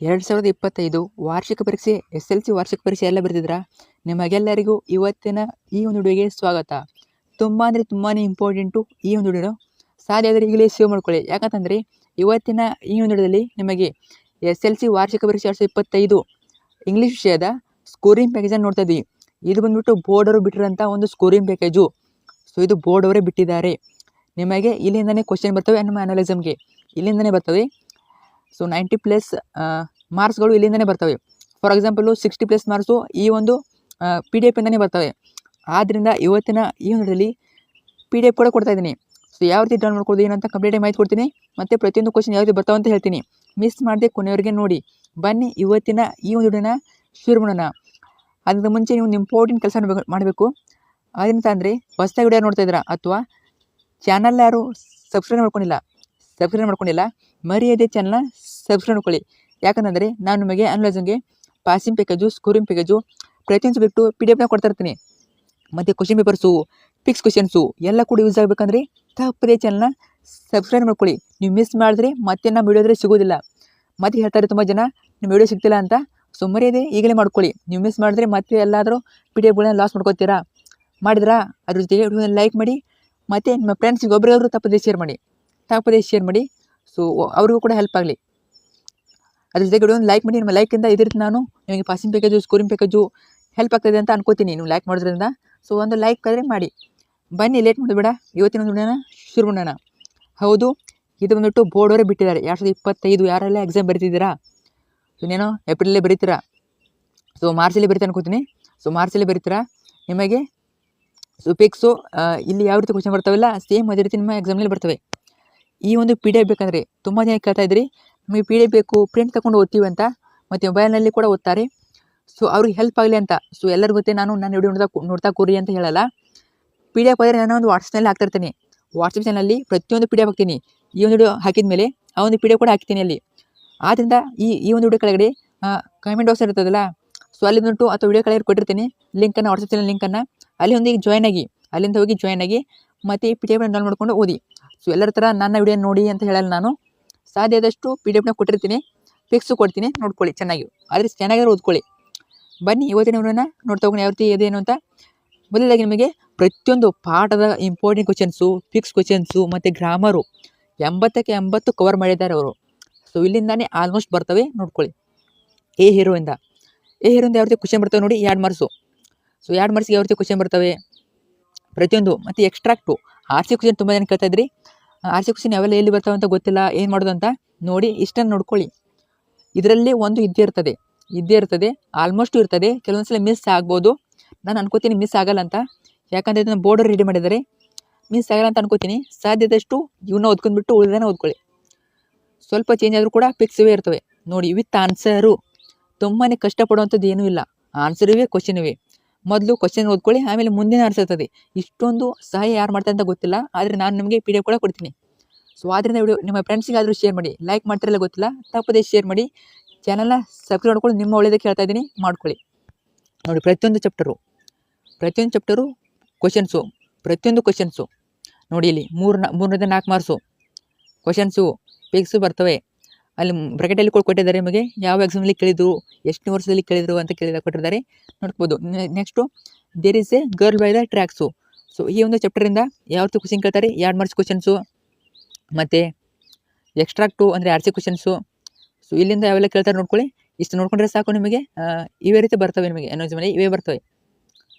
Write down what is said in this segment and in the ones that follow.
2025 ವಾರ್ಷಿಕ ಪರೀಕ್ಷೆ SLC ವಾರ್ಷಿಕ ಪರೀಕ್ಷೆ ಎಲ್ಲ ಬರೆದಿದ್ರಾ? ನಿಮಗೆಲ್ಲರಿಗೂ ಇವತ್ತಿನ ಈ ಒಂದು ವಿಡಿಯೋಗೆ ಸ್ವಾಗತ. ತುಂಬ ಅಂದರೆ ತುಂಬಾ ಇಂಪಾರ್ಟೆಂಟು ಈ ಒಂದು ವಿಡಿಯೋ. ಸಾಧ್ಯ ಆದರೆ ಈಗಲೇ ಸೇವ್ ಮಾಡ್ಕೊಳ್ಳಿ. ಯಾಕಂತಂದರೆ ಇವತ್ತಿನ ಈ ಒಂದು ವಿಡಿಯೋದಲ್ಲಿ ನಿಮಗೆ SLC ವಾರ್ಷಿಕ ಪರೀಕ್ಷೆ 2025 ಇಂಗ್ಲೀಷ್ ವಿಷಯದ ಸ್ಕೋರಿಂಗ್ ಪ್ಯಾಕೇಜನ್ನು ನೋಡ್ತಾ ಇದ್ದೀವಿ. ಇದು ಬಂದ್ಬಿಟ್ಟು ಬೋರ್ಡ್ ಅವರು ಬಿಟ್ಟಿರೋಂಥ ಒಂದು ಸ್ಕೋರಿಂಗ್ ಪ್ಯಾಕೇಜು. ಸೊ ಇದು ಬೋರ್ಡ್ ಅವರೇ ಬಿಟ್ಟಿದ್ದಾರೆ. ನಿಮಗೆ ಇಲ್ಲಿಂದನೇ ಕ್ವಶನ್ ಬರ್ತವೆ, ನಮ್ಮ ಅನಾಲಿಸಮ್ಗೆ ಇಲ್ಲಿಂದನೇ ಬರ್ತವೆ. ಸೊ 90+ ಮಾರ್ಕ್ಸ್ಗಳು ಇಲ್ಲಿಂದನೇ ಬರ್ತವೆ. ಫಾರ್ ಎಕ್ಸಾಂಪಲು 60+ ಮಾರ್ಕ್ಸು ಈ ಒಂದು PDF ಇಂದನೇ ಬರ್ತವೆ. ಆದ್ದರಿಂದ ಇವತ್ತಿನ ಈ ವಿಡಿಯೋದಲ್ಲಿ PDF ಕೂಡ ಕೊಡ್ತಾ ಇದ್ದೀನಿ. ಸೊ ಯಾವ ರೀತಿ ಡೌನ್ ಮಾಡ್ಕೊಳ್ಳೋದು ಏನಂತ ಕಂಪ್ಲೀಟಾಗಿ ಮಾಹಿತಿ ಕೊಡ್ತೀನಿ. ಮತ್ತು ಪ್ರತಿಯೊಂದು ಕ್ವಶನ್ ಯಾವ ರೀತಿ ಬರ್ತಾವೆ ಅಂತ ಹೇಳ್ತೀನಿ. ಮಿಸ್ ಮಾಡದೆ ಕೊನೆಯವರೆಗೆ ನೋಡಿ. ಬನ್ನಿ ಇವತ್ತಿನ ಈ ಒಂದು ವಿಡಿಯೋನ ಶುರು ಮಾಡೋಣ. ಅದಕ್ಕಿಂತ ಮುಂಚೆ ನೀವು ಒಂದು ಇಂಪಾರ್ಟೆಂಟ್ ಕೆಲಸ ಮಾಡಬೇಕು. ಅದಂತ ಅಂದರೆ ಹೊಸದಾಗಿ ವಿಡಿಯೋ ನೋಡ್ತಾ ಇದ್ದೀರಾ ಅಥವಾ ಚಾನಲ್ ಯಾರು ಸಬ್ಸ್ಕ್ರೈಬ್ ಮಾಡ್ಕೊಂಡಿಲ್ಲ ಮರೆಯದೇ ಚಾನಲ್ನ ಸಬ್ಸ್ಕ್ರೈಬ್ ಮಾಡ್ಕೊಳ್ಳಿ. ಯಾಕಂತಂದರೆ ನಾನು ನಿಮಗೆ ಅನಲೈಸಿಂಗ್ಗೆ ಪಾಸಿಂಗ್ ಪ್ಯಾಕೇಜು, ಸ್ಕೋರಿಂಗ್ ಪ್ಯಾಕೇಜು ಪ್ರತಿಯೊಂದು ಬಿಟ್ಟು PDF ಕೊಡ್ತಾ ಇರ್ತೀನಿ. ಮತ್ತು ಕ್ವಶನ್ ಪೇಪರ್ಸು, ಫಿಕ್ಸ್ ಕ್ವಶನ್ಸು ಎಲ್ಲ ಕೂಡ ಯೂಸ್ ಆಗಬೇಕಂದ್ರೆ ತಪ್ಪದೇ ಚಾನಲ್ನ ಸಬ್ಸ್ಕ್ರೈಬ್ ಮಾಡ್ಕೊಳ್ಳಿ. ನೀವು ಮಿಸ್ ಮಾಡಿದ್ರೆ ಮತ್ತೆ ನಮ್ಮ ವಿಡಿಯೋದ್ರೆ ಸಿಗೋದಿಲ್ಲ. ಮತ್ತೆ ಹೇಳ್ತಾರೆ ತುಂಬ ಜನ ನಿಮ್ಮ ವಿಡಿಯೋ ಸಿಗ್ತಿಲ್ಲ ಅಂತ. ಸೊ ಮರೆಯದೇ ಈಗಲೇ ಮಾಡ್ಕೊಳ್ಳಿ. ನೀವು ಮಿಸ್ ಮಾಡಿದ್ರೆ ಮತ್ತೆ ಎಲ್ಲಾದರೂ PDFಗಳನ್ನ ಲಾಸ್ ಮಾಡ್ಕೊತೀರಾ. ಮಾಡಿದ್ರಾ? ಅದ್ರ ಜೊತೆಗೆ ವಿಡಿಯೋನ ಲೈಕ್ ಮಾಡಿ ಮತ್ತು ನಿಮ್ಮ ಫ್ರೆಂಡ್ಸಿಗೆ ಒಬ್ರಿಗಾದ್ರೂ ತಪ್ಪದೇ ಶೇರ್ ಮಾಡಿ. ಸೊ ಅವ್ರಿಗೂ ಕೂಡ ಹೆಲ್ಪ್ ಆಗಲಿ. ಅದ್ರ ಜೊತೆಗೆ ವಿಡಿಯೋನ ಲೈಕ್ ಮಾಡಿ. ನಿಮ್ಮ ಲೈಕಿಂದ ಇದಿರುತ್ತೆ ನಾನು ನಿಮಗೆ passing package, scoring package help ಆಗ್ತದೆ ಅಂತ ಅನ್ಕೋತೀನಿ ನೀವು ಲೈಕ್ ಮಾಡೋದ್ರಿಂದ. ಸೊ ಒಂದು ಲೈಕ್ ಆದರೆ ಮಾಡಿ. ಬನ್ನಿ ಲೇಟ್ ಮಾಡೋದು ಇವತ್ತಿನ ಒಂದು ವಿಡಿಯೋನ ಶುರು ಮಾಡೋಣ. ಹೌದು, ಇದು ಬಂದ್ಬಿಟ್ಟು ಬೋರ್ಡ್ ಅವರೇ ಬಿಟ್ಟಿದ್ದಾರೆ. 2025 ಯಾರೆಲ್ಲ ಎಕ್ಸಾಮ್ ಬರೀತಿದ್ದೀರಾ? ಇನ್ನೇನೋ ಏಪ್ರಿಲಲ್ಲೇ ಬರೀತೀರಾ. ಸೊ ಮಾರ್ಚಲ್ಲಿ ಬರೀತಾ ಅನ್ಕೋತೀನಿ. ಸೊ ಮಾರ್ಚಲ್ಲಿ ಬರೀತೀರಾ. ನಿಮಗೆ ಸೊ ಫಿಕ್ಸು ಇಲ್ಲಿ ಯಾವ ರೀತಿ ಕ್ವಶನ್ ಬರ್ತಾವಲ್ಲ ಸೇಮ್ ಅದೇ ರೀತಿ ನಿಮ್ಮ ಎಕ್ಸಾಮ್ನಲ್ಲಿ ಬರ್ತವೆ. ಈ ಒಂದು PDF ಬೇಕಂದರೆ ತುಂಬ ಜನ ಕೇಳ್ತಾ ಇದ್ರಿ, ನಮಗೆ PDF ಬೇಕು, ಪ್ರಿಂಟ್ ತಗೊಂಡು ಓದ್ತೀವಿ ಅಂತ. ಮತ್ತು ಮೊಬೈಲ್ನಲ್ಲಿ ಕೂಡ ಓದ್ತಾರೆ. ಸೊ ಅವ್ರಿಗೆ ಹೆಲ್ಪ್ ಆಗಲಿ ಅಂತ. ಸೊ ಎಲ್ಲರಿಗೂ ಗೊತ್ತೇ, ನಾನು ನನ್ನ ವಿಡಿಯೋ ನೋಡ್ತಾ ಕೂರಿ ಅಂತ ಹೇಳಲ್ಲ. PDF ಆದರೆ ನಾನು ಒಂದು ವಾಟ್ಸಪ್ನಲ್ಲಿ ಹಾಕ್ತಿರ್ತೀನಿ. ವಾಟ್ಸಪ್ ಚಾನಲಲ್ಲಿ ಪ್ರತಿಯೊಂದು PDF ಹಾಕ್ತೀನಿ. ಈ ಒಂದು ವಿಡಿಯೋ ಹಾಕಿದ ಮೇಲೆ ಆ ಒಂದು PDF ಕೂಡ ಹಾಕ್ತೀನಿ ಅಲ್ಲಿ. ಆದ್ದರಿಂದ ಈ ಒಂದು ವಿಡಿಯೋ ಕೆಳಗಡೆ ಕಮೆಂಟ್ ಬಾಕ್ಸ್ ಇರ್ತದಲ್ಲ, ಸೊ ಅಲ್ಲಿ ಬಂದ್ಬಿಟ್ಟು ಅಥವಾ ವಿಡಿಯೋ ಕೆಳಗಡೆ ಕೊಟ್ಟಿರ್ತೀನಿ ಲಿಂಕನ್ನು, ವಾಟ್ಸಪ್ ಚಾನಲ್ ಲಿಂಕನ್ನು. ಅಲ್ಲಿ ಒಂದು ಜಾಯ್ನ್ ಆಗಿ, ಅಲ್ಲಿಂದ ಹೋಗಿ ಜಾಯ್ನ್ ಆಗಿ ಮತ್ತು ಈ PDF ಡೌನ್ಲೋಡ್ ಮಾಡ್ಕೊಂಡು ಓದಿ. ಸೊ ಎಲ್ಲರ ಥರ ನನ್ನ ವಿಡಿಯೋ ನೋಡಿ ಅಂತ ಹೇಳಲ್ಲ ನಾನು. ಸಾಧ್ಯ ಆದಷ್ಟು PDF ಕೊಟ್ಟಿರ್ತೀನಿ, ಫಿಕ್ಸು ಕೊಡ್ತೀನಿ, ನೋಡ್ಕೊಳ್ಳಿ ಚೆನ್ನಾಗಿ. ಆದರೆ ಚೆನ್ನಾಗಿರೋ ಓದ್ಕೊಳ್ಳಿ. ಬನ್ನಿ ಇವತ್ತಿನ ವಿಡಿಯೋನ ನೋಡ್ತಾ ಹೋಗೋಣ ಯಾವ ರೀತಿ ಇದೇನು ಅಂತ. ಮೊದಲಾಗಿ ನಿಮಗೆ ಪ್ರತಿಯೊಂದು ಪಾಠದ ಇಂಪಾರ್ಟೆಂಟ್ ಕ್ವಶನ್ಸು, ಫಿಕ್ಸ್ ಕ್ವಶನ್ಸು ಮತ್ತು ಗ್ರಾಮರು 80ಕ್ಕೆ 80 ಕವರ್ ಮಾಡಿದ್ದಾರೆ ಅವರು. ಸೊ ಇಲ್ಲಿಂದಾನೇ ಆಲ್ಮೋಸ್ಟ್ ಬರ್ತವೆ, ನೋಡ್ಕೊಳ್ಳಿ. ಎ ಹೀರೋಯಿಂದ ಯಾವ ರೀತಿ ಕ್ವಶನ್ ಬರ್ತವೆ ನೋಡಿ, 2 ಮಾರ್ಕ್ಸು. ಸೊ 2 ಮಾರ್ಕ್ಸಿಗೆ ಯಾವ ರೀತಿ ಕ್ವಶನ್ ಬರ್ತವೆ ಪ್ರತಿಯೊಂದು. ಮತ್ತು ಎಕ್ಸ್ಟ್ರಾಕ್ಟು RC ಕ್ವಶನ್ ತುಂಬ ಜನ ಕೇಳ್ತಾ ಇದ್ರಿ. RC ಕ್ವಶನ್ ಯಾವೆಲ್ಲ ಎಲ್ಲಿ ಬರ್ತಾವೆ ಅಂತ ಗೊತ್ತಿಲ್ಲ, ಏನು ಮಾಡೋದು ಅಂತ ನೋಡಿ. ಇಷ್ಟನ್ನು ನೋಡ್ಕೊಳ್ಳಿ. ಇದರಲ್ಲಿ ಒಂದು ಇದ್ದೇ ಇರ್ತದೆ, ಆಲ್ಮೋಸ್ಟ್ ಇರ್ತದೆ. ಕೆಲವೊಂದು ಸಲ ಮಿಸ್ ಆಗ್ಬೋದು. ನಾನು ಅನ್ಕೋತೀನಿ ಮಿಸ್ ಆಗಲ್ಲ ಅಂತ. ಯಾಕಂದರೆ ಇದನ್ನು ಬೋರ್ಡರ್ ರೆಡಿ ಮಾಡಿದ್ದಾರೆ. ಮಿಸ್ ಆಗಲ್ಲ ಅಂತ ಅನ್ಕೋತೀನಿ. ಸಾಧ್ಯದಷ್ಟು ಇವನ್ನ ಓದ್ಕೊಂಡ್ಬಿಟ್ಟು ಉಳಿದಾನೆ ಓದ್ಕೊಳ್ಳಿ. ಸ್ವಲ್ಪ ಚೇಂಜ್ ಆದರೂ ಕೂಡ ಫಿಕ್ಸ್ ಇವೇ ಇರ್ತವೆ ನೋಡಿ. ವಿತ್ ಆನ್ಸರು ತುಂಬಾ ಕಷ್ಟಪಡುವಂಥದ್ದು ಏನೂ ಇಲ್ಲ. ಆನ್ಸರ್ ಇವೆ, ಕ್ವಶನ್ ಇವೆ. ಮೊದಲು ಕ್ವಶನ್ ಓದ್ಕೊಳ್ಳಿ, ಆಮೇಲೆ ಮುಂದಿನ ಆನ್ಸರ್ ಇರ್ತದೆ. ಇಷ್ಟೊಂದು ಸಹಾಯ ಯಾರು ಮಾಡ್ತಾರೆ ಅಂತ ಗೊತ್ತಿಲ್ಲ, ಆದರೆ ನಾನು ನಿಮಗೆ PDF ಕೂಡ ಕೊಡ್ತೀನಿ. ಸೊ ಆದ್ದರಿಂದ ವಿಡಿಯೋ ನಿಮ್ಮ ಫ್ರೆಂಡ್ಸಿಗಾದರೂ ಶೇರ್ ಮಾಡಿ. ಲೈಕ್ ಮಾಡ್ತಿರಲ್ಲ ಗೊತ್ತಿಲ್ಲ, ತಪ್ಪದೇ ಶೇರ್ ಮಾಡಿ. ಚಾನಲ್ನ ಸಬ್ಸ್ಕ್ರೈಬ್ ಮಾಡ್ಕೊಳ್ಳಿ. ನಿಮ್ಮ ಒಳ್ಳೆಯದಕ್ಕೆ ಹೇಳ್ತಾ ಇದ್ದೀನಿ, ಮಾಡ್ಕೊಳ್ಳಿ. ನೋಡಿ ಪ್ರತಿಯೊಂದು ಚಾಪ್ಟರು ಕ್ವಶನ್ಸು ನೋಡಿ. ಇಲ್ಲಿ 3ರಿಂದ 4 ಮಾರ್ಕ್ಸು ಕ್ವಶನ್ಸು ಫಿಕ್ಸು ಬರ್ತವೆ. ಅಲ್ಲಿ ಬ್ರಾಕೆಟಲ್ಲಿ ಕೊಟ್ಟಿದ್ದಾರೆ ನಿಮಗೆ ಯಾವ ಎಕ್ಸಾಮಲ್ಲಿ ಕೇಳಿದ್ರು, ಎಷ್ಟನೇ ವರ್ಷದಲ್ಲಿ ಕೇಳಿದ್ರು ಅಂತ ಕೊಟ್ಟಿದ್ದಾರೆ, ನೋಡ್ಬೋದು. Next there is a girl by the tracks. So ಈ ಒಂದು ಚಾಪ್ಟರಿಂದ ಯಾವ ರೀತಿ ಕ್ವಶನ್ ಕೇಳ್ತಾರೆ, 2 ಮಾರ್ಕ್ಸ್ ಕ್ವಶನ್ಸು ಮತ್ತು ಎಕ್ಸ್ಟ್ರಾಕ್ಟು ಅಂದರೆ RC ಕ್ವಶನ್ಸು. ಸೊ ಇಲ್ಲಿಂದ ಯಾವೆಲ್ಲ ಕೇಳ್ತಾರೆ ನೋಡ್ಕೊಳ್ಳಿ. ಇಷ್ಟು ನೋಡ್ಕೊಂಡ್ರೆ ಸಾಕು ನಿಮಗೆ. ಇವೇ ರೀತಿ ಬರ್ತವೆ ನಿಮಗೆ ಎಕ್ಸಾಮಲ್ಲಿ, ಇವೇ ಬರ್ತವೆ.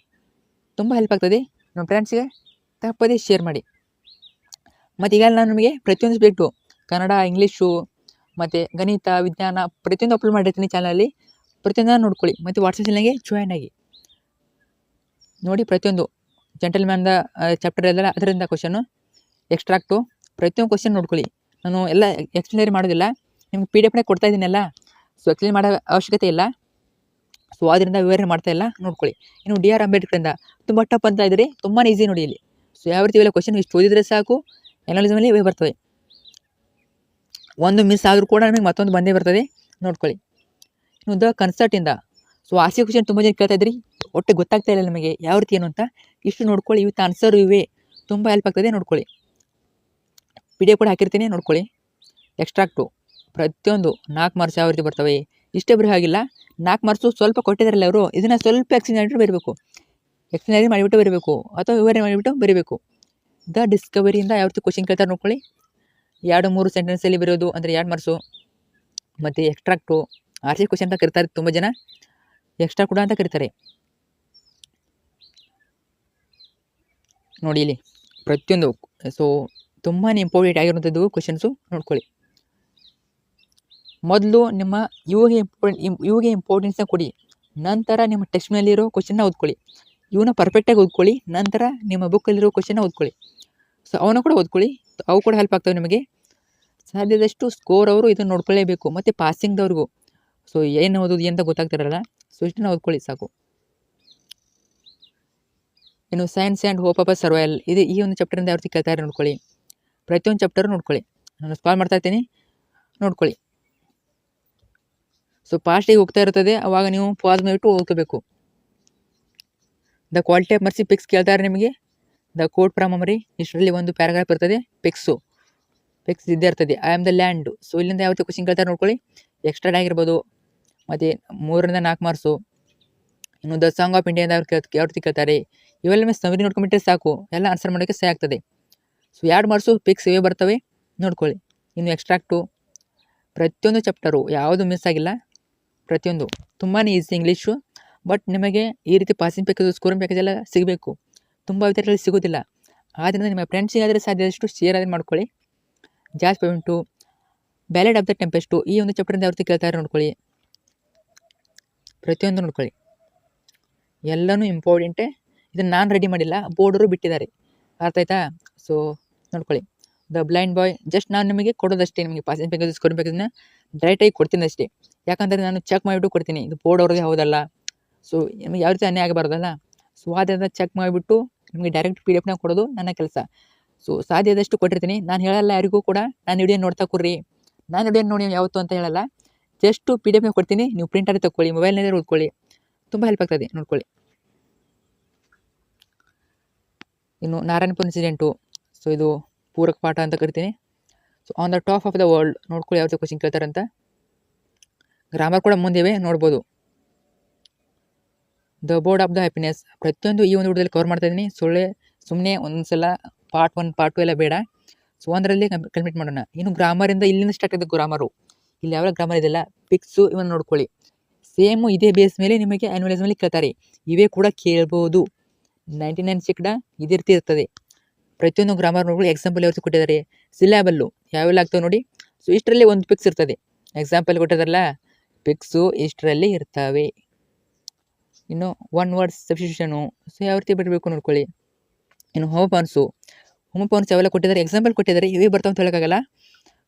ತುಂಬ ಹೆಲ್ಪ್ ಆಗ್ತದೆ. ನಮ್ಮ ಫ್ರೆಂಡ್ಸ್ಗೆ ತಪ್ಪದೇ ಶೇರ್ ಮಾಡಿ. ಮತ್ತು ಈಗ ನಾನು ನಿಮಗೆ ಪ್ರತಿಯೊಂದು ಸಬ್ಜೆಕ್ಟು ಕನ್ನಡ, ಇಂಗ್ಲೀಷು ಮತ್ತು ಗಣಿತ, ವಿಜ್ಞಾನ ಪ್ರತಿಯೊಂದು ಅಪ್ಲೋಡ್ ಮಾಡಿರ್ತೀನಿ ಚಾನಲಲ್ಲಿ. ಪ್ರತಿಯೊಂದು ನೋಡ್ಕೊಳ್ಳಿ. ಮತ್ತು ವಾಟ್ಸಪ್ ಚಾನಲ್ಗೆ ಜಾಯ್ನ್ ಆಗಿ ನೋಡಿ. ಪ್ರತಿಯೊಂದು ಜೆಂಟಲ್ಮ್ಯಾನ್ದ ಚಾಪ್ಟರ್ ಎಲ್ಲ ಅದರಿಂದ ಕ್ವಶನು, ಎಕ್ಸ್ಟ್ರಾಕ್ಟು ಪ್ರತಿಯೊಂದು ಕ್ವಶನ್ ನೋಡ್ಕೊಳ್ಳಿ. ನಾನು ಎಲ್ಲ ಎಕ್ಸ್ಪ್ಲೇನ್ ಮಾಡೋದಿಲ್ಲ, ನಿಮ್ಗೆ PDF ಕೊಡ್ತಾ ಇದ್ದೀನಲ್ಲ. ಸೊ ಎಕ್ಸ್ಪ್ಲೇನ್ ಮಾಡೋ ಅವಶ್ಯಕತೆ ಇಲ್ಲ. ಸೊ ಅದರಿಂದ ವಿವರಣೆ ಮಾಡ್ತಾಯಿಲ್ಲ, ನೋಡ್ಕೊಳ್ಳಿ. ಇನ್ನು DR ಅಂಬೇಡ್ಕರಿಂದ ತುಂಬ ಟಫ್ ಅಂತ ಇದ್ದರೆ ತುಂಬಾ ಈಸಿ ನೋಡಿ ಇಲ್ಲಿ. ಸೊ ಯಾವ ರೀತಿ ಇವೆಲ್ಲ ಕ್ವಶನ್ ಇಷ್ಟು ಓದಿದರೆ ಸಾಕು, ಎನಾಲಿಸಮಲ್ಲಿ ಇವೇ ಬರ್ತವೆ. ಒಂದು ಮಿಸ್ ಆದರೂ ಕೂಡ ನಮಗೆ ಮತ್ತೊಂದು ಬಂದೇ ಬರ್ತದೆ, ನೋಡ್ಕೊಳ್ಳಿ. ಇನ್ನು ದ ಕನ್ಸರ್ಟಿಂದ ಸೊ RC ಕ್ವಶನ್ ತುಂಬ ಜನ ಕೇಳ್ತಾ ಇದ್ರಿ, ಒಟ್ಟು ಗೊತ್ತಾಗ್ತಾ ಇಲ್ಲ ನಿಮಗೆ ಯಾವ ರೀತಿ ಏನು ಅಂತ. ಇಷ್ಟು ನೋಡ್ಕೊಳ್ಳಿ. ಇವತ್ತು ಆನ್ಸರು ಇವೆ, ತುಂಬ ಹೆಲ್ಪ್ ಆಗ್ತದೆ, ನೋಡ್ಕೊಳ್ಳಿ. PDF ಕೂಡ ಹಾಕಿರ್ತೀನಿ, ನೋಡ್ಕೊಳ್ಳಿ. ಎಕ್ಸ್ಟ್ರಾಕ್ಟು ಪ್ರತಿಯೊಂದು 4 ಮಾರ್ಕ್ಸ್ ಯಾವ ರೀತಿ ಬರ್ತವೆ ಇಷ್ಟೇ ಬರೀ ಹಾಗಿಲ್ಲ. 4 ಮಾರ್ಕ್ಸು ಸ್ವಲ್ಪ ಕೊಟ್ಟಿದ್ದಾರಲ್ಲ ಅವರು, ಇದನ್ನು ಸ್ವಲ್ಪ ಎಕ್ಸ್ಟೆಂಡ್ ಬರೀಬೇಕು, ಎಕ್ಸ್ಟೆಂಡ್ ಮಾಡಿಬಿಟ್ಟು ಬರೀಬೇಕು ಅಥವಾ ವಿವರಣೆ ಮಾಡಿಬಿಟ್ಟು ಬರೀಬೇಕು. ದ ಡಿಸ್ಕವರಿಯಿಂದ ಯಾವ ರೀತಿ ಕ್ವಶನ್ ಕೇಳ್ತಾರೆ ನೋಡ್ಕೊಳ್ಳಿ. 2-3 ಸೆಂಟೆನ್ಸಲ್ಲಿ ಬರೋದು ಅಂದರೆ 2 ಮಾರ್ಕ್ಸು. ಮತ್ತು ಎಕ್ಸ್ಟ್ರಾಕ್ಟು RC ಕ್ವಶನ್ ಅಂತ ಕರೀತಾರೆ ತುಂಬ ಜನ, ಎಕ್ಸ್ಟ್ರಾ ಕೂಡ ಅಂತ ಕರೀತಾರೆ. ನೋಡಿ ಇಲ್ಲಿ ಪ್ರತಿಯೊಂದು ಸೊ ತುಂಬಾ ಇಂಪಾರ್ಟೆಂಟ್ ಆಗಿರುವಂಥದ್ದು ಕ್ವಶನ್ಸು ನೋಡ್ಕೊಳ್ಳಿ. ಮೊದಲು ನಿಮ್ಮ ಇವಿಗೆ ಇಂಪಾರ್ಟೆನ್ಸ್ನ ಕೊಡಿ, ನಂತರ ನಿಮ್ಮ ಟೆಕ್ಸ್ಟ್ ಮೇಲಿರೋ ಕ್ವಶನ್ನ ಓದ್ಕೊಳ್ಳಿ. ಇವನ್ನ ಪರ್ಫೆಕ್ಟಾಗಿ ಓದ್ಕೊಳ್ಳಿ, ನಂತರ ನಿಮ್ಮ ಬುಕ್ಕಲ್ಲಿರೋ ಕ್ವಶನ್ನ ಓದ್ಕೊಳ್ಳಿ. ಸೊ ಅವನ್ನ ಕೂಡ ಓದ್ಕೊಳ್ಳಿ, ಅವು ಕೂಡ ಹೆಲ್ಪ್ ಆಗ್ತವೆ ನಿಮಗೆ. ಸಾಧ್ಯದಷ್ಟು ಸ್ಕೋರ್ ಅವರು ಇದನ್ನು ನೋಡ್ಕೊಳ್ಳೇಬೇಕು. ಮತ್ತು ಪಾಸಿಂಗ್ದವ್ರಿಗೂ ಸೊ ಏನು ಓದೋದು ಅಂತ ಗೊತ್ತಾಗ್ತಿರಲ್ಲ, ಸೊ ಇಷ್ಟನ್ನ ಓದ್ಕೊಳ್ಳಿ ಸಾಕು. ಇನ್ನು science and hope of a survival ಇದು ಈ ಒಂದು ಚಾಪ್ಟರಿಂದ ಯಾವ ರೀತಿ ಕೇಳ್ತಾರೆ ನೋಡ್ಕೊಳ್ಳಿ. ಪ್ರತಿಯೊಂದು ಚಾಪ್ಟರ್ ನೋಡ್ಕೊಳ್ಳಿ, ನಾನು ಸ್ಕಾಲ್ ಮಾಡ್ತಾ ಇರ್ತೀನಿ ನೋಡ್ಕೊಳ್ಳಿ. ಸೊ ಫಾಸ್ಟಿಗೆ ಹೋಗ್ತಾ ಇರ್ತದೆ, ಅವಾಗ ನೀವು ಪಾಸ್ ಮಾಡಿಬಿಟ್ಟು ಓದ್ಕೋಬೇಕು. ದ ಕ್ವಾಲಿಟಿ ಆಫ್ ಮರ್ಸಿ ಪಿಕ್ಸ್ ಕೇಳ್ತಾರೆ ನಿಮಗೆ. ದ ಕೋಡ್ ಫ್ರಮ್ ಮೆಮರಿ ಇಷ್ಟರಲ್ಲಿ ಒಂದು ಪ್ಯಾರಾಗ್ರಾಫ್ ಇರ್ತದೆ, ಪಿಕ್ಸ್ ಇದ್ದೇ ಇರ್ತದೆ. I am the land. So ಇಲ್ಲಿಂದ ಯಾವ ರೀತಿ ಕ್ವಶನ್ ಕೇಳ್ತಾರೆ ನೋಡ್ಕೊಳ್ಳಿ. ಎಕ್ಸ್ಟ್ರಾ ಆಗಿರ್ಬೋದು, ಮತ್ತು 3-4 ಮಾರ್ಕ್ಸು. ಇನ್ನು ದ ಸಾಂಗ್ ಆಫ್ ಇಂಡಿಯಾದ ಯಾವ ರೀತಿ ಕೇಳ್ತಾರೆ, ಇವೆಲ್ಲ ಸಮರಿ ನೋಡ್ಕೊಂಡ್ಬಿಟ್ರೆ ಸಾಕು, ಎಲ್ಲ ಆನ್ಸರ್ ಮಾಡೋಕ್ಕೆ ಸಹ ಆಗ್ತದೆ. ಸೊ 2 ಮಾರ್ಕ್ಸು ಪಿಕ್ಸ್ ಇವೇ ಬರ್ತವೆ ನೋಡ್ಕೊಳ್ಳಿ. ಇನ್ನು ಎಕ್ಸ್ಟ್ರಾಕ್ಟು ಪ್ರತಿಯೊಂದು ಚಾಪ್ಟರು ಯಾವುದು ಮಿಸ್ ಆಗಿಲ್ಲ, ಪ್ರತಿಯೊಂದು ತುಂಬಾ ಈಸಿ ಇಂಗ್ಲೀಷು. ಬಟ್ ನಿಮಗೆ ಈ ರೀತಿ ಪಾಸಿಂಗ್ ಪ್ಯಾಕೇಜ್ ಸ್ಕೋರಿಂಗ್ ಪ್ಯಾಕೇಜ್ ಎಲ್ಲ ಸಿಗಬೇಕು, ತುಂಬ ವಿದ್ಯಾರ್ಥಿಗಳಲ್ಲಿ ಸಿಗೋದಿಲ್ಲ. ಆದ್ದರಿಂದ ನಿಮ್ಮ ಫ್ರೆಂಡ್ಸಿಗೆ ಆದರೆ ಸಾಧ್ಯದಷ್ಟು ಶೇರ್ ಆದ್ರೆ ಮಾಡ್ಕೊಳ್ಳಿ. ಜಾಸ್ತಿ ಪೇಮೆಂಟು ಬ್ಯಾಲೆಡ್ ಆಫ್ ದ ಟೆಂಪೆಸ್ಟು ಈ ಒಂದು ಚಾಪ್ಟರಿಂದ ಯಾವ ರೀತಿ ಕೇಳ್ತಾರೆ ನೋಡ್ಕೊಳ್ಳಿ. ಪ್ರತಿಯೊಂದು ನೋಡ್ಕೊಳ್ಳಿ, ಎಲ್ಲನೂ ಇಂಪಾರ್ಟೆಂಟೇ. ಇದನ್ನು ನಾನು ರೆಡಿ ಮಾಡಿಲ್ಲ, ಬೋರ್ಡರು ಬಿಟ್ಟಿದ್ದಾರೆ, ಅರ್ಥ ಆಯ್ತಾ. ಸೊ ನೋಡ್ಕೊಳ್ಳಿ. ದ ಬ್ಲೈಂಡ್ ಬಾಯ್ ಜಸ್ಟ್ ನಾನು ನಿಮಗೆ ಕೊಡೋದಷ್ಟೇ, ನಿಮಗೆ ಪಾಸಿಂಗ್ ಪ್ಯಾಕೇಜ್ ಸ್ಕೋರಿಂಗ್ ಪ್ಯಾಕೇಜ್ನ ಡೈರೆಕ್ಟಾಗಿ ಕೊಡ್ತೀನಿ ಅಷ್ಟೇ. ಯಾಕಂದರೆ ನಾನು ಚೆಕ್ ಮಾಡಿಬಿಟ್ಟು ಕೊಡ್ತೀನಿ, ಇದು ಬೋರ್ಡ್ ಅವ್ರಿಗೆ ಹೌದಲ್ಲ. ಸೊ ನಿಮಗೆ ಯಾವ ರೀತಿ ಅನ್ಯಾಯ ಆಗಬಾರ್ದಲ್ಲ. ಸೊ ಆದ್ದರಿಂದ ಚೆಕ್ ಮಾಡಿಬಿಟ್ಟು ನಿಮಗೆ ಡೈರೆಕ್ಟ್ PDF ಕೊಡೋದು ನನ್ನ ಕೆಲಸ. ಸೊ ಸಾಧ್ಯದಷ್ಟು ಕೊಟ್ಟಿರ್ತೀನಿ. ನಾನು ಹೇಳಲ್ಲ ಯಾರಿಗೂ ಕೂಡ, ನಾನು ವಿಡಿಯೋ ನೋಡ್ತಾ ಕೊಡ್ರಿ, ನಾನು ವಿಡಿಯೋ ನೋಡಿ ಯಾವತ್ತು ಅಂತ ಹೇಳಲ್ಲ. ಜಸ್ಟು PDF ಕೊಡ್ತೀನಿ, ನೀವು ಪ್ರಿಂಟಲ್ಲಿ ತಗೊಳ್ಳಿ, ಮೊಬೈಲ್ನಲ್ಲಿ ಓದ್ಕೊಳ್ಳಿ, ತುಂಬ ಹೆಲ್ಪ್ ಆಗ್ತದೆ ನೋಡ್ಕೊಳ್ಳಿ. ಇನ್ನು ನಾರಾಯಣಪುರ ಇನ್ಸಿಡೆಂಟು, ಸೊ ಇದು ಪೂರಕ ಪಾಠ ಅಂತ ಕರಿತೀನಿ. So on the top of the world ನೋಡ್ಕೊಳ್ಳಿ ಯಾವ ರೀತಿ ಕ್ವಶನ್ ಕೇಳ್ತಾರೆ ಅಂತ. ಗ್ರಾಮರ್ ಕೂಡ ಮುಂದಿವೆ ನೋಡ್ಬೋದು. The board of the happiness ಪ್ರತಿಯೊಂದು ಈ ಒಂದು ವಿಡಿಯೋದಲ್ಲಿ ಕವರ್ ಮಾಡ್ತಾ ಇದ್ದೀನಿ. ಸುಮ್ಮನೆ ಒಂದ್ಸಲ ಪಾರ್ಟ್ 1 ಪಾರ್ಟ್ 2 ಎಲ್ಲ ಬೇಡ. ಸೊ ಒಂದರಲ್ಲಿ ಕಂಪ್ಲೀಟ್ ಮಾಡೋಣ. ಇನ್ನು ಗ್ರಾಮರಿಂದ ಇಲ್ಲಿಂದ ಸ್ಟಾರ್ಟ್ ಆಗಿದೆ ಗ್ರಾಮರು. ಇಲ್ಲಿ ಯಾವ ಗ್ರಾಮರ್ ಇದೆಲ್ಲ ಪಿಕ್ಸು ಇವನ್ನ ನೋಡ್ಕೊಳ್ಳಿ. ಸೇಮು ಇದೇ ಬೇಸ್ ಮೇಲೆ ನಿಮಗೆ ಆ್ಯನ್ಯುವಲೈಸ್ ಮೇಲೆ ಕೇಳ್ತಾರೆ, ಇವೇ ಕೂಡ ಕೇಳ್ಬೋದು. 99 ಸಿಕ್ಡ ಇದೇ ರೀತಿ ಇರ್ತದೆ. ಪ್ರತಿಯೊಂದು ಗ್ರಾಮರ್ ನೋಡ್ಕೊಳ್ಳಿ. ಎಕ್ಸಾಂಪಲ್ ಯಾವ ರೀತಿ ಕೊಟ್ಟಿದ್ದಾರೆ, ಸಿಲ್ಯಾಬಲ್ಲು ಯಾವೆಲ್ಲ ಆಗ್ತವೆ ನೋಡಿ. ಸೊ ಇಷ್ಟರಲ್ಲಿ ಒಂದು ಪಿಕ್ಸ್ ಇರ್ತದೆ, ಎಕ್ಸಾಂಪಲ್ ಕೊಟ್ಟಿದ್ದಾರಲ್ಲ, ಪಿಕ್ಸು ಇಷ್ಟರಲ್ಲಿ ಇರ್ತವೆ. ಇನ್ನು 1 ವರ್ಡ್ ಸಬ್ಸ್ಟಿಟ್ಯೂಷನು, ಸೊ ಯಾವ ರೀತಿ ಬಿಡಬೇಕು ನೋಡ್ಕೊಳ್ಳಿ. ಇನ್ನು ಹೋಮೋಫಾನ್ಸು ಯಾವೆಲ್ಲ ಕೊಟ್ಟಿದ್ದಾರೆ, ಎಕ್ಸಾಂಪಲ್ ಕೊಟ್ಟಿದ್ದಾರೆ, ಇವೇ ಬರ್ತಾವೆ ಅಂತ ಹೇಳೋಕ್ಕಾಗಲ್ಲ,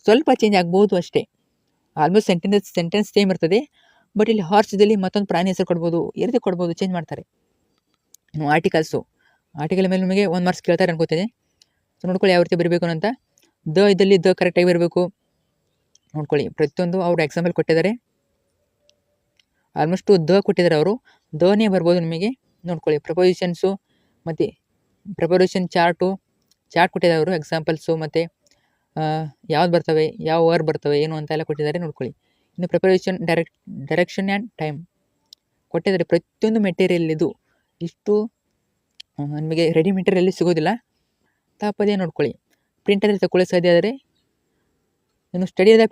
ಸ್ವಲ್ಪ ಚೇಂಜ್ ಆಗ್ಬೋದು ಅಷ್ಟೇ. ಆಲ್ಮೋಸ್ಟ್ ಸೆಂಟೆನ್ಸ್ ಸೇಮ್ ಇರ್ತದೆ. ಬಟ್ ಇಲ್ಲಿ ಹಾರ್ಸ್ದಲ್ಲಿ ಮತ್ತೊಂದು ಪ್ರಾಣಿ ಹೆಸರು ಕೊಡ್ಬೋದು, ಈ ರೀತಿ ಕೊಡ್ಬೋದು, ಚೇಂಜ್ ಮಾಡ್ತಾರೆ. ಇನ್ನು ಆರ್ಟಿಕಲ್ ಮೇಲೆ ನಿಮಗೆ 1 ಮಾರ್ಕ್ಸ್ ಕೇಳ್ತಾರೆ ಅನ್ಕೋತೀನಿ. ಸೊ ನೋಡ್ಕೊಳ್ಳಿ ಯಾವ ರೀತಿ ಬರಬೇಕು ಅಂತ. ಇದಲ್ಲಿ ಕರೆಕ್ಟಾಗಿ ಬರಬೇಕು ನೋಡ್ಕೊಳ್ಳಿ. ಪ್ರತಿಯೊಂದು ಅವರು ಎಕ್ಸಾಂಪಲ್ ಕೊಟ್ಟಿದ್ದಾರೆ, ಆಲ್ಮೋಸ್ಟು ಕೊಟ್ಟಿದ್ದಾರೆ ಅವರು, ನೇ ಬರ್ಬೋದು ನಿಮಗೆ ನೋಡ್ಕೊಳ್ಳಿ. ಪ್ರಪೋಸಿಷನ್ಸು ಮತ್ತು ಪ್ರಿಪರೇಷನ್ ಚಾರ್ಟ್ ಕೊಟ್ಟಿದ್ದಾರೆ ಅವರು, ಎಕ್ಸಾಂಪಲ್ಸು ಮತ್ತು ಯಾವ್ದು ಬರ್ತವೆ, ಯಾವ ವರ್ಡ್ ಬರ್ತವೆ ಏನು ಅಂತ ಎಲ್ಲ ಕೊಟ್ಟಿದ್ದಾರೆ ನೋಡ್ಕೊಳ್ಳಿ. ಇನ್ನು ಪ್ರಿಪರೇಷನ್ ಡೈರೆಕ್ಷನ್ ಆ್ಯಂಡ್ ಟೈಮ್ ಕೊಟ್ಟಿದ್ದಾರೆ. ಪ್ರತಿಯೊಂದು ಮೆಟೀರಿಯಲ್ ಇದು ಇಷ್ಟು ನಿಮಗೆ ರೆಡಿ ಮೆಟೀರಿಯಲ್ಲಿ ಸಿಗೋದಿಲ್ಲ, ತಪ್ಪದೇ ನೋಡ್ಕೊಳ್ಳಿ. ಪ್ರಿಂಟಲ್ಲಿ ತಗೊಳ್ಳಿ ಸಾಧ್ಯ ಆದರೆ. ಇನ್ನು ಸ್ಟಡಿ ದ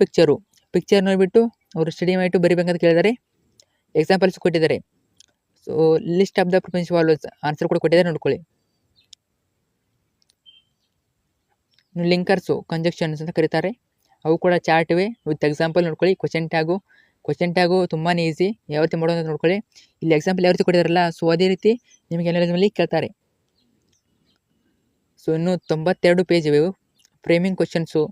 ಪಿಕ್ಚರ್ ನೋಡಿಬಿಟ್ಟು ಅವರು ಸ್ಟಡಿ ಮಾಡಿಬಿಟ್ಟು ಬರೀಬೇಕಂತ ಕೇಳಿದ್ದಾರೆ. ಎಕ್ಸಾಂಪಲ್ಸ್ ಕೊಟ್ಟಿದ್ದಾರೆ. So list of the preference values answer ಕೂಡ ಕೊಟ್ಟಿದ್ದಾರೆ ನೋಡ್ಕೊಳ್ಳಿ. ಇನ್ನು ಲಿಂಕರ್ಸು ಕಂಜಕ್ಷನ್ಸ್ ಅಂತ ಕರೀತಾರೆ, ಅವು ಕೂಡ ಚಾರ್ಟ್ ಇವೆ ವಿತ್ ಎಕ್ಸಾಂಪಲ್ ನೋಡ್ಕೊಳ್ಳಿ. ಕ್ವಶನ್ ಟ್ಯಾಗು ತುಂಬಾ ಈಸಿ, ಯಾವ ರೀತಿ ಮಾಡೋದು ಅಂತ ನೋಡ್ಕೊಳ್ಳಿ. ಇಲ್ಲಿ ಎಕ್ಸಾಂಪಲ್ ಯಾವ ರೀತಿ ಕೊಟ್ಟಿದ್ದಾರಲ್ಲ, ಸೊ ಅದೇ ರೀತಿ ನಿಮಗೆ ಅನಾಲಿಸಿಸ್ ಕೇಳ್ತಾರೆ. ಸೊ ಇನ್ನು 92 ಪೇಜ್ ಇವೆ. ಫ್ರೇಮಿಂಗ್ ಕ್ವಶನ್ಸು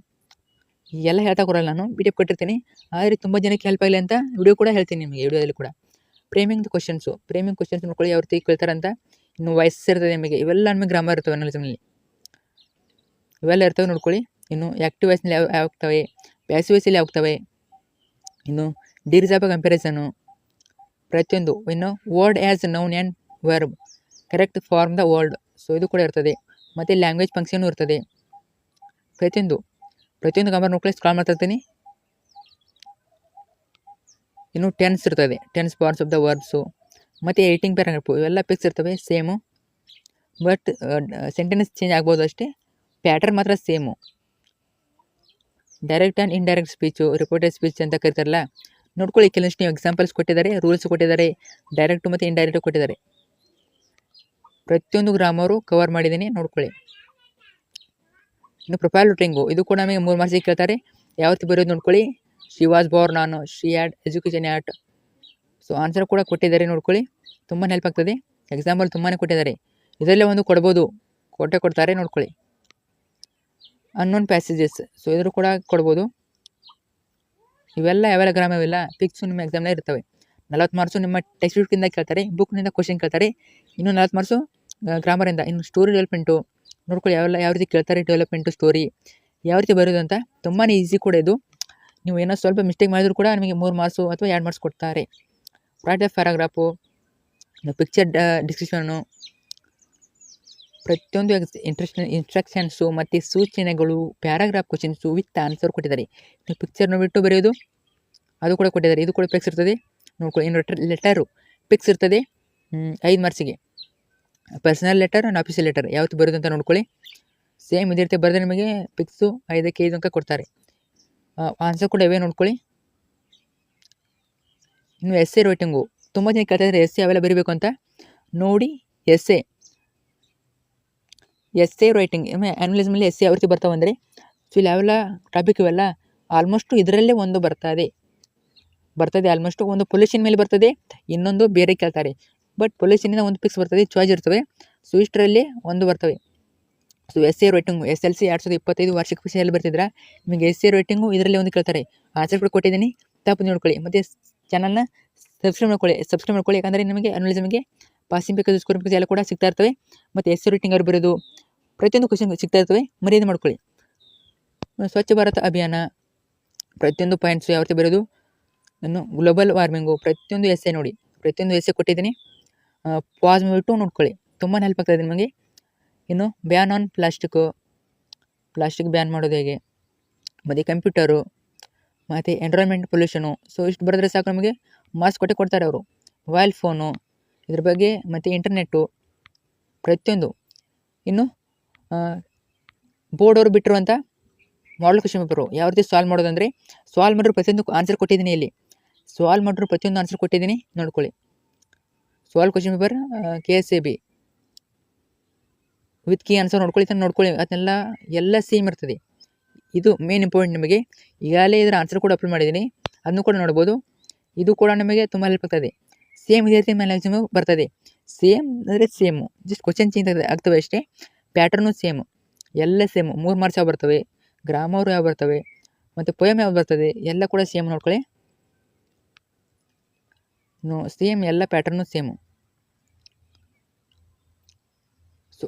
ಎಲ್ಲ ಹೇಳ್ತಾ ಕೊಡಲ್ಲ, ನಾನು PDF ಕೊಟ್ಟಿರ್ತೀನಿ. ಆದರೆ ತುಂಬ ಜನಕ್ಕೆ ಹೆಲ್ಪ್ ಆಗಲಿ ಅಂತ ವಿಡಿಯೋ ಕೂಡ ಹೇಳ್ತೀನಿ ನಿಮಗೆ. ವಿಡಿಯೋದಲ್ಲಿ ಕೂಡ ಫ್ರೇಮಿಂಗ್ ಕ್ವಶನ್ಸ್ ನೋಡ್ಕೊಳ್ಳಿ ಯಾವ ರೀತಿ ಕೇಳ್ತಾರೆ ಅಂತ. ಇನ್ನು ವಾಯ್ಸ್ ಇರ್ತದೆ ನಿಮಗೆ, ಇವೆಲ್ಲ ನಮಗೆ ಗ್ರಾಮರ್ ಇರ್ತವೆ ಅನಾಲಿಸಿಸ್ನಲ್ಲಿ, ಇವೆಲ್ಲ ಇರ್ತವೆ ನೋಡ್ಕೊಳ್ಳಿ. ಇನ್ನು ಆ್ಯಕ್ಟಿವ್ ವಾಯ್ಸ್ನಲ್ಲಿ ಯಾವ ಆಗ್ತವೆ, ಪ್ಯಾಸಿವ್ ವಾಯ್ಸಲ್ಲಿ ಆಗ್ತವೆ. ಇನ್ನು ಡಿಗ್ರೀಸ್ ಆಫ್ ಕಂಪ್ಯಾರಿಸನು ಪ್ರತಿಯೊಂದು. ಇನ್ನು word as noun and verb correct form the word, so ಇದು ಕೂಡ ಇರ್ತದೆ. ಮತ್ತು ಲ್ಯಾಂಗ್ವೇಜ್ ಫಂಕ್ಷನು ಇರ್ತದೆ. ಪ್ರತಿಯೊಂದು ಗ್ರಾಮರ್ ನೋಡ್ಕೊಳ್ಳಿ. ಸ್ಕ್ರಾಲ್ ಮಾಡ್ತಾ ಇರ್ತೀನಿ. ಇನ್ನು ಟೆನ್ಸ್ ಇರ್ತದೆ, tense parts of the verbs ಮತ್ತು ಎಡಿಟಿಂಗ್ ಪ್ಯಾರಾಗ್ರಾಫು ಇವೆಲ್ಲ ಫಿಕ್ಸ್ ಇರ್ತವೆ ಸೇಮು. ಬಟ್ ಸೆಂಟೆನ್ಸ್ ಚೇಂಜ್ ಆಗ್ಬೋದು ಅಷ್ಟೇ, ಪ್ಯಾಟರ್ನ್ ಮಾತ್ರ same. Direct and indirect speech, reported speech ಅಂತ ಕರಿತಾರಲ್ಲ, ನೋಡ್ಕೊಳ್ಳಿ ಕೆಲವಷ್ಟು ನೀವು ಎಕ್ಸಾಂಪಲ್ಸ್ ಕೊಟ್ಟಿದ್ದಾರೆ, ರೂಲ್ಸ್ ಕೊಟ್ಟಿದ್ದಾರೆ, ಡೈರೆಕ್ಟು ಮತ್ತು ಇಂಡೈರೆಕ್ಟು ಕೊಟ್ಟಿದ್ದಾರೆ. ಪ್ರತಿಯೊಂದು ಗ್ರಾಮರು ಕವರ್ ಮಾಡಿದ್ದೀನಿ, ನೋಡ್ಕೊಳ್ಳಿ. ಇನ್ನು ಪ್ರೊಫೈಲ್ ರೂಟಿಂಗು ಇದು ಕೂಡ ನಮಗೆ 3 ಮಾರ್ಕ್ಸಿಗೆ ಕೇಳ್ತಾರೆ. ಯಾವ ರೀತಿ ಬರೋದು ನೋಡ್ಕೊಳ್ಳಿ. She was born on, she had education at. So answer ಕೂಡ ಕೊಟ್ಟಿದ್ದಾರೆ, ನೋಡ್ಕೊಳ್ಳಿ. ತುಂಬಾ ಹೆಲ್ಪ್ ಆಗ್ತದೆ. ಎಕ್ಸಾಂಪಲ್ ತುಂಬಾ ಕೊಟ್ಟಿದ್ದಾರೆ, ಇದರಲ್ಲೇ ಒಂದು ಕೊಡ್ಬೋದು, ಕೊಡ್ತಾರೆ, ನೋಡ್ಕೊಳ್ಳಿ. ಅನ್ನೋನ್ ಪ್ಯಾಸೇಜಸ್, ಸೊ ಇದ್ರು ಕೂಡ ಕೊಡ್ಬೋದು. ಇವೆಲ್ಲ ಯಾವೆಲ್ಲ ಗ್ರಾಮ ಇವೆಲ್ಲ ಫಿಕ್ಸು ನಿಮ್ಮ ಎಕ್ಸಾಮ್ನಲ್ಲಿ ಇರ್ತವೆ. 40 ಮಾರ್ಕ್ಸು ನಿಮ್ಮ ಟೆಕ್ಸ್ಟ್ ಬುಕ್ಕಿಂದ ಕೇಳ್ತಾರೆ, ಬುಕ್ನಿಂದ ಕ್ವಶನ್ ಕೇಳ್ತಾರೆ. ಇನ್ನು 40 ಮಾರ್ಕ್ಸು ಗ್ರಾಮರಿಂದ. ಇನ್ನು ಸ್ಟೋರಿ ಡೆವಲಪ್ಮೆಂಟು ನೋಡ್ಕೊಳ್ಳಿ, ಯಾವ ರೀತಿ ಕೇಳ್ತಾರೆ, ಡೆವಲಪ್ಮೆಂಟು ಸ್ಟೋರಿ ಯಾವ ರೀತಿ ಬರೋದು ಅಂತ. ತುಂಬಾ ಈಸಿ ಕೂಡ ಇದು. ನೀವು ಏನೋ ಸ್ವಲ್ಪ ಮಿಸ್ಟೇಕ್ ಮಾಡಿದ್ರು ಕೂಡ ನಿಮಗೆ 3 ಮಾರ್ಕ್ಸು ಅಥವಾ 2 ಮಾರ್ಕ್ಸ್ ಕೊಡ್ತಾರೆ. Right the paragraph, picture description, ಪ್ರತಿಯೊಂದು ಇನ್ಸ್ಟ್ರಕ್ಷನ್ಸು ಮತ್ತು ಸೂಚನೆಗಳು, ಪ್ಯಾರಾಗ್ರಾಫ್ ಕ್ವಶನ್ಸು ವಿತ್ ಆನ್ಸರ್ ಕೊಟ್ಟಿದ್ದಾರೆ. ನೀವು ಪಿಕ್ಚರ್ ನೋಡಿಬಿಟ್ಟು ಬರೆಯೋದು ಅದು ಕೂಡ ಕೊಟ್ಟಿದ್ದಾರೆ. ಇದು ಕೂಡ ಫಿಕ್ಸ್ ಇರ್ತದೆ, ನೋಡ್ಕೊಳ್ಳಿ. ಇನ್ನು ಲೆಟರು ಫಿಕ್ಸ್ ಇರ್ತದೆ 5 ಮಾರ್ಕ್ಸಿಗೆ. Personal letter and official letter ಯಾವತ್ತು ಬರೋದು ಅಂತ ನೋಡ್ಕೊಳ್ಳಿ. ಸೇಮ್ ಇದೇ ರೀತಿ ಬರೆದ್ರೆ ನಿಮಗೆ ಫಿಕ್ಸು 5ಕ್ಕೆ 5 ಅಂಕ ಕೊಡ್ತಾರೆ. ಆನ್ಸರ್ ಕೂಡ ಇವೇ, ನೋಡ್ಕೊಳ್ಳಿ. ಇನ್ನು ಎಸ್ಸೆ ರೈಟಿಂಗು ತುಂಬ ಜನ ಕೇಳ್ತಾ ಇದ್ದಾರೆ, ಎಸ್ಸೆ ಅವೆಲ್ಲ ಬರೀಬೇಕು ಅಂತ. ನೋಡಿ, ಎಸ್ಸೆ ರೈಟಿಂಗ್ ಆ್ಯನಿಮಲಿಸಮಲ್ಲಿ ಎಸ್ಸೆ ಯಾವ ರೀತಿ ಬರ್ತಾವೆ ಸೊ ಇಲ್ಲಿ ಯಾವೆಲ್ಲ ಟಾಪಿಕ್ ಇವೆಲ್ಲ ಆಲ್ಮೋಸ್ಟು ಇದರಲ್ಲೇ ಒಂದು ಬರ್ತದೆ ಆಲ್ಮೋಸ್ಟು. ಒಂದು ಪೊಲ್ಯೂಷನ್ ಮೇಲೆ ಬರ್ತದೆ, ಇನ್ನೊಂದು ಬೇರೆ ಕೇಳ್ತಾರೆ. ಬಟ್ ಪೊಲ್ಯೂಷನಿಂದ ಒಂದು ಫಿಕ್ಸ್ ಬರ್ತದೆ, ಚಾಯ್ಸ್ ಇರ್ತವೆ. ಸೊ ಇಷ್ಟರಲ್ಲಿ ಒಂದು ಬರ್ತವೆ. ಸೊ ಎಸ್ಸೆ ರೈಟಿಂಗು SLC 2025 ವಾರ್ಷಿಕ ಪರೀಕ್ಷೆಯಲ್ಲಿ ಬರ್ತಿದ್ರೆ ನಿಮಗೆ ಎಸ್ಸೆ ರೈಟಿಂಗು ಇದರಲ್ಲಿ ಒಂದು ಕೇಳ್ತಾರೆ. ಆನ್ಸರ್ ಕೂಡ ಕೊಟ್ಟಿದ್ದೀನಿ, ತಪ್ಪು ನೋಡ್ಕೊಳ್ಳಿ. ಮತ್ತು ಚಾನಲ್ನ ಸಬ್ಸ್ಕ್ರೈಬ್ ಮಾಡ್ಕೊಳ್ಳಿ. ಯಾಕಂದರೆ ನಿಮಗೆ ಆ್ಯನಿಮಲಿಸಮ್ಗೆ ಪಾಸಿಂಗ್ ಬೇಕಾದ ಸ್ಕೋರ್ ಬೇಕಾದ ಎಲ್ಲ ಕೂಡ ಸಿಗ್ತಾ ಇರ್ತವೆ. ಮತ್ತು ಎಸ್ಸೆ ರೈಟಿಂಗ್ ಅವ್ರು ಬರೋದು ಪ್ರತಿಯೊಂದು ಕ್ವಶನ್ ಸಿಗ್ತಾ ಇರ್ತವೆ, ಮರ್ಯಾದೆ ಮಾಡ್ಕೊಳ್ಳಿ. ಸ್ವಚ್ಛ ಭಾರತ ಅಭಿಯಾನ ಪ್ರತಿಯೊಂದು ಪಾಯಿಂಟ್ಸು ಯಾವ ರೀತಿ ಬರೋದು. ಇನ್ನು ಗ್ಲೋಬಲ್ ವಾರ್ಮಿಂಗು ಪ್ರತಿಯೊಂದು ಎಸ್ಸೆ ನೋಡಿ, ಪ್ರತಿಯೊಂದು ಎಸ್ಸೆ ಕೊಟ್ಟಿದ್ದೀನಿ. ಪಾಸ್ ಮಾಡಿಬಿಟ್ಟು ನೋಡ್ಕೊಳ್ಳಿ, ತುಂಬಾ ಹೆಲ್ಪ್ ಆಗ್ತಾಯಿದೆ ನಿಮಗೆ. ಇನ್ನು ಬ್ಯಾನ್ ಆನ್ ಪ್ಲಾಸ್ಟಿಕ್ ಬ್ಯಾನ್ ಮಾಡೋದು ಹೇಗೆ, ಮತ್ತು ಕಂಪ್ಯೂಟರು ಮತ್ತು ಎನ್ವಿರಾನ್ಮೆಂಟ್ ಪೊಲ್ಯೂಷನು. ಸೊ ಇಷ್ಟು ಬರೆದ್ರೆ ಸಾಕು, ನಮಗೆ ಮಾರ್ಕ್ಸ್ ಕೊಡ್ತಾರೆ ಅವರು. ಮೊಬೈಲ್ ಫೋನು ಇದ್ರ ಬಗ್ಗೆ, ಮತ್ತು ಇಂಟರ್ನೆಟ್ಟು ಪ್ರತಿಯೊಂದು. ಇನ್ನು ಬೋರ್ಡ್ ಅವರು ಬಿಟ್ಟಿರುವಂಥ ಮಾಡಲ್ ಕ್ವಶನ್ ಪೇಪರು ಯಾವ ರೀತಿ ಸಾಲ್ವ್ ಮಾಡೋದಂದರೆ, ಸಾಲ್ವ್ ಮಾಡಿರೋ ಪ್ರತಿಯೊಂದು ಆನ್ಸರ್ ಕೊಟ್ಟಿದ್ದೀನಿ. ಇಲ್ಲಿ ಸಾಲ್ವ್ ಮಾಡಿರೋ ಪ್ರತಿಯೊಂದು ಆನ್ಸರ್ ಕೊಟ್ಟಿದ್ದೀನಿ, ನೋಡ್ಕೊಳ್ಳಿ. Solve question paper KSAB with key answer ನೋಡ್ಕೊಳ್ಳಿ. ಅದನ್ನೆಲ್ಲ ಎಲ್ಲ ಸೇಮ್ ಇರ್ತದೆ. ಇದು ಮೇನ್ ಇಂಪಾರ್ಟೆಂಟ್ ನಿಮಗೆ. ಈಗಾಗಲೇ ಇದರ ಆನ್ಸರ್ ಕೂಡ ಅಪ್ಲೋಡ್ ಮಾಡಿದ್ದೀನಿ, ಅದನ್ನು ಕೂಡ ನೋಡ್ಬೋದು. ಇದು ಕೂಡ ನಮಗೆ ತುಂಬ ಹೆಲ್ಪ್ ಆಗ್ತದೆ. ಸೇಮ್ ಇದೇ ರೀತಿ ಮ್ಯಾಕ್ಸಿಮಮ್ ಬರ್ತದೆ. ಸೇಮ್ ಅಂದರೆ ಸೇಮು, ಜಸ್ಟ್ ಕ್ವಶನ್ ಚೇಂಜ್ ಆಗ್ತವೆ ಅಷ್ಟೇ. ಪ್ಯಾಟರ್ನು ಸೇಮು, ಎಲ್ಲ ಸೇಮು. 3 ಮಾರ್ಕ್ಸ್ ಯಾವ ಬರ್ತವೆ, ಗ್ರಾಮರು ಯಾವ ಬರ್ತವೆ, ಮತ್ತು ಪೊಯಮ್ ಯಾವ ಬರ್ತದೆ, ಎಲ್ಲ ಕೂಡ ಸೇಮ್ ನೋಡ್ಕೊಳ್ಳಿ. ಸೇಮ್ ಎಲ್ಲ ಪ್ಯಾಟರ್ನು ಸೇಮು. ಸೊ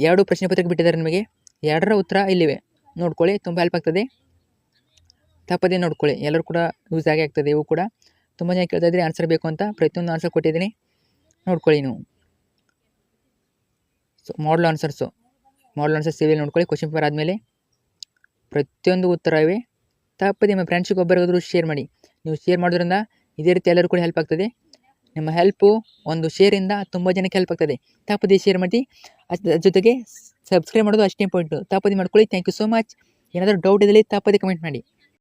ಎರಡು ಪ್ರಶ್ನೆ ಪತ್ರಿಕೆ ಬಿಟ್ಟಿದ್ದಾರೆ ನಿಮಗೆ, 2ರ ಉತ್ತರ ಇಲ್ಲಿವೆ, ನೋಡ್ಕೊಳ್ಳಿ. ತುಂಬ ಹೆಲ್ಪ್ ಆಗ್ತದೆ, ತಪ್ಪದೇ ನೋಡ್ಕೊಳ್ಳಿ. ಎಲ್ಲರೂ ಕೂಡ ಯೂಸ್ ಆಗೇ ಆಗ್ತದೆ. ಇವು ಕೂಡ ತುಂಬ ಜನ ಕೇಳ್ತಾ ಇದ್ರಿ ಆನ್ಸರ್ ಬೇಕು ಅಂತ, ಪ್ರತಿಯೊಂದು ಆನ್ಸರ್ ಕೊಟ್ಟಿದ್ದೀನಿ, ನೋಡ್ಕೊಳ್ಳಿ ನೀವು. ಸೊ ಮಾಡಲ್ ಆನ್ಸರ್ ಸಿವಿಲ್ ನೋಡ್ಕೊಳ್ಳಿ. ಕ್ವಶನ್ ಪೇಪರ್ ಆದಮೇಲೆ ಪ್ರತಿಯೊಂದು ಉತ್ತರ ಇವೆ. ತಪ್ಪದೆ ನಿಮ್ಮ ಫ್ರೆಂಡ್ಸಿಗೆ ಒಬ್ಬರಿಗಾದರೂ ಶೇರ್ ಮಾಡಿ. ನೀವು ಶೇರ್ ಮಾಡೋದ್ರಿಂದ ಇದೇ ರೀತಿ ಎಲ್ಲರೂ ಕೂಡ ಹೆಲ್ಪ್ ಆಗ್ತದೆ. ನಿಮ್ಮ ಹೆಲ್ಪು ಒಂದು ಶೇರಿಂದ ತುಂಬ ಜನಕ್ಕೆ ಹೆಲ್ಪ್ ಆಗ್ತದೆ. ತಪ್ಪದೆ ಶೇರ್ ಮಾಡಿ. ಅದ್ರ ಜೊತೆಗೆ ಸಬ್ಸ್ಕ್ರೈಬ್ ಮಾಡೋದು ಅಷ್ಟೇ ಇಂಪಾರ್ಟೆಂಟು, ತಪ್ಪದೆ ಮಾಡ್ಕೊಳ್ಳಿ. Thank you so much. ಏನಾದರೂ ಡೌಟ್ ಇದ್ದಲ್ಲಿ ತಪ್ಪದೆ ಕಮೆಂಟ್ ಮಾಡಿ.